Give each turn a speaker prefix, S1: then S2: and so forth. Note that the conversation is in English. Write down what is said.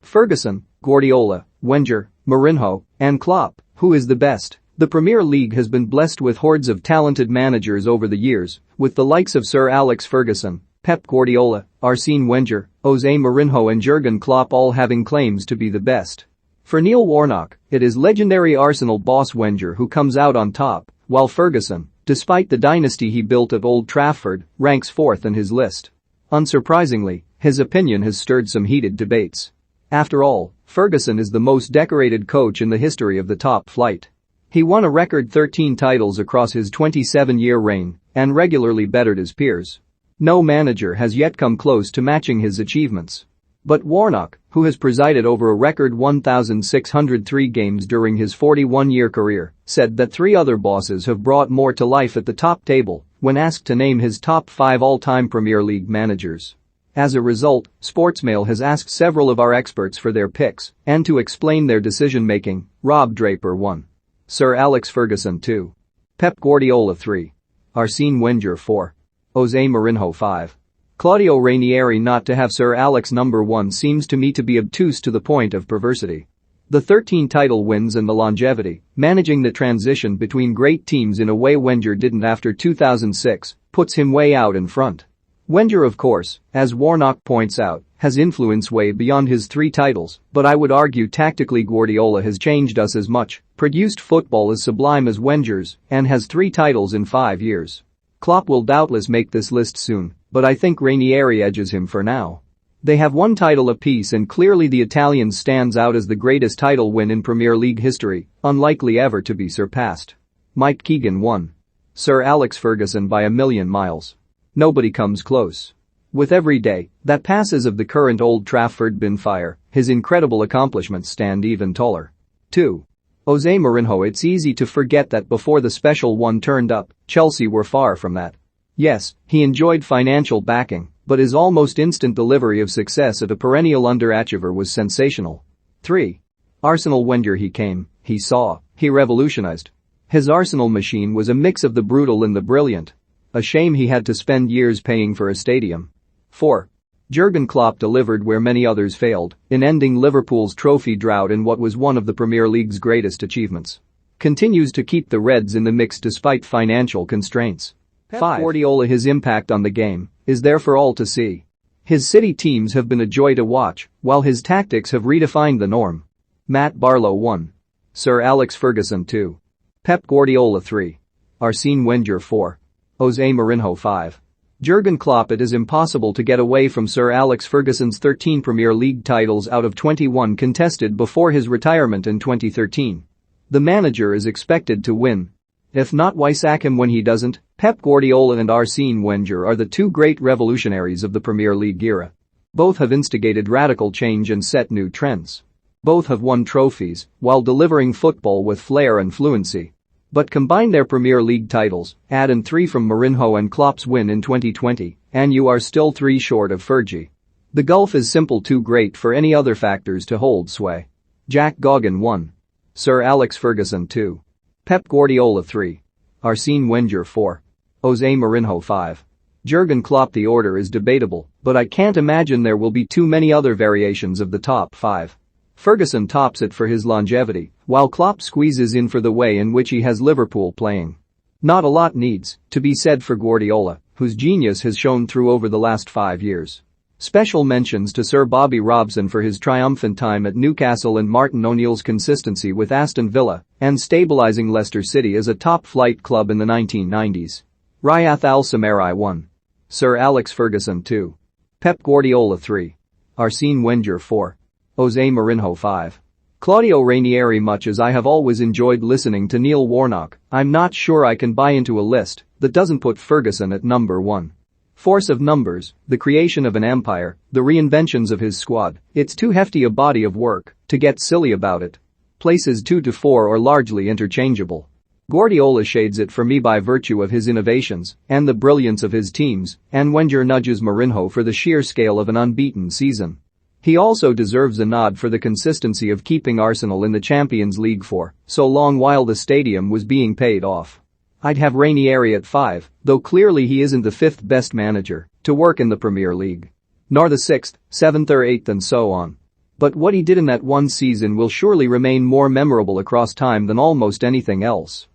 S1: Ferguson, Guardiola, Wenger, Mourinho, and Klopp, who is the best? The Premier League has been blessed with hordes of talented managers over the years, with the likes of Sir Alex Ferguson, Pep Guardiola, Arsene Wenger, Jose Mourinho and Jurgen Klopp all having claims to be the best. For Neil Warnock, it is legendary Arsenal boss Wenger who comes out on top, while Ferguson, despite the dynasty he built at Old Trafford, ranks fourth in his list. Unsurprisingly, his opinion has stirred some heated debates. After all, Ferguson is the most decorated coach in the history of the top flight. He won a record 13 titles across his 27-year reign and regularly bettered his peers. No manager has yet come close to matching his achievements. But Warnock, who has presided over a record 1,603 games during his 41-year career, said that 3 other bosses have brought more to life at the top table when asked to name his top 5 all-time Premier League managers. As a result, Sportsmail has asked several of our experts for their picks and to explain their decision-making. Rob Draper 1. Sir Alex Ferguson 2. Pep Guardiola 3. Arsene Wenger 4. Jose Mourinho 5. Claudio Ranieri. Not to have Sir Alex number 1 seems to me to be obtuse to the point of perversity. The 13 title wins and the longevity, managing the transition between great teams in a way Wenger didn't after 2006, puts him way out in front. Wenger, of course, as Warnock points out, has influence way beyond his 3 titles, but I would argue tactically Guardiola has changed us as much, produced football as sublime as Wenger's, and has 3 titles in 5 years. Klopp will doubtless make this list soon, but I think Ranieri edges him for now. They have 1 title apiece and clearly the Italian stands out as the greatest title win in Premier League history, unlikely ever to be surpassed. Mike Keegan 1. Sir Alex Ferguson by a million miles. Nobody comes close. With every day that passes of the current Old Trafford bin fire, his incredible accomplishments stand even taller. 2. Jose Mourinho. It's easy to forget that before the special one turned up, Chelsea were far from that. Yes, he enjoyed financial backing, but his almost instant delivery of success at a perennial underachiever was sensational. 3. Arsenal. Wenger. He came, he saw, he revolutionized. His Arsenal machine was a mix of the brutal and the brilliant. A shame he had to spend years paying for a stadium. 4. Jurgen Klopp delivered where many others failed, in ending Liverpool's trophy drought in what was one of the Premier League's greatest achievements. Continues to keep the Reds in the mix despite financial constraints. 5. Guardiola. His impact on the game is there for all to see. His City teams have been a joy to watch, while his tactics have redefined the norm. Matt Barlow 1. Sir Alex Ferguson 2. Pep Guardiola 3. Arsene Wenger 4. Jose Mourinho 5. Jurgen Klopp. It is impossible to get away from Sir Alex Ferguson's 13 Premier League titles out of 21 contested before his retirement in 2013. The manager is expected to win. If not, why sack him when he doesn't? Pep Guardiola and Arsene Wenger are the 2 great revolutionaries of the Premier League era. Both have instigated radical change and set new trends. Both have won trophies while delivering football with flair and fluency. But combine their Premier League titles, add in 3 from Mourinho and Klopp's win in 2020, and you are still 3 short of Fergie. The gulf is simple, too great for any other factors to hold sway. Jack Goggin 1. Sir Alex Ferguson 2. Pep Guardiola 3. Arsene Wenger 4. Jose Mourinho 5. Jurgen Klopp. The order is debatable, but I can't imagine there will be too many other variations of the top 5. Ferguson tops it for his longevity, while Klopp squeezes in for the way in which he has Liverpool playing. Not a lot needs to be said for Guardiola, whose genius has shown through over the last 5 years. Special mentions to Sir Bobby Robson for his triumphant time at Newcastle and Martin O'Neill's consistency with Aston Villa and stabilizing Leicester City as a top-flight club in the 1990s. Riyad Al-Samari 1. Sir Alex Ferguson 2. Pep Guardiola 3. Arsene Wenger 4. Jose Mourinho 5. Claudio Ranieri. Much as I have always enjoyed listening to Neil Warnock, I'm not sure I can buy into a list that doesn't put Ferguson at number 1. Force of numbers, the creation of an empire, the reinventions of his squad, it's too hefty a body of work to get silly about it. Places 2 to 4 are largely interchangeable. Guardiola shades it for me by virtue of his innovations and the brilliance of his teams, and Wenger nudges Mourinho for the sheer scale of an unbeaten season. He also deserves a nod for the consistency of keeping Arsenal in the Champions League for so long while the stadium was being paid off. I'd have Ranieri at 5, though clearly he isn't the 5th best manager to work in the Premier League. Nor the 6th, 7th or 8th and so on. But what he did in that one season will surely remain more memorable across time than almost anything else.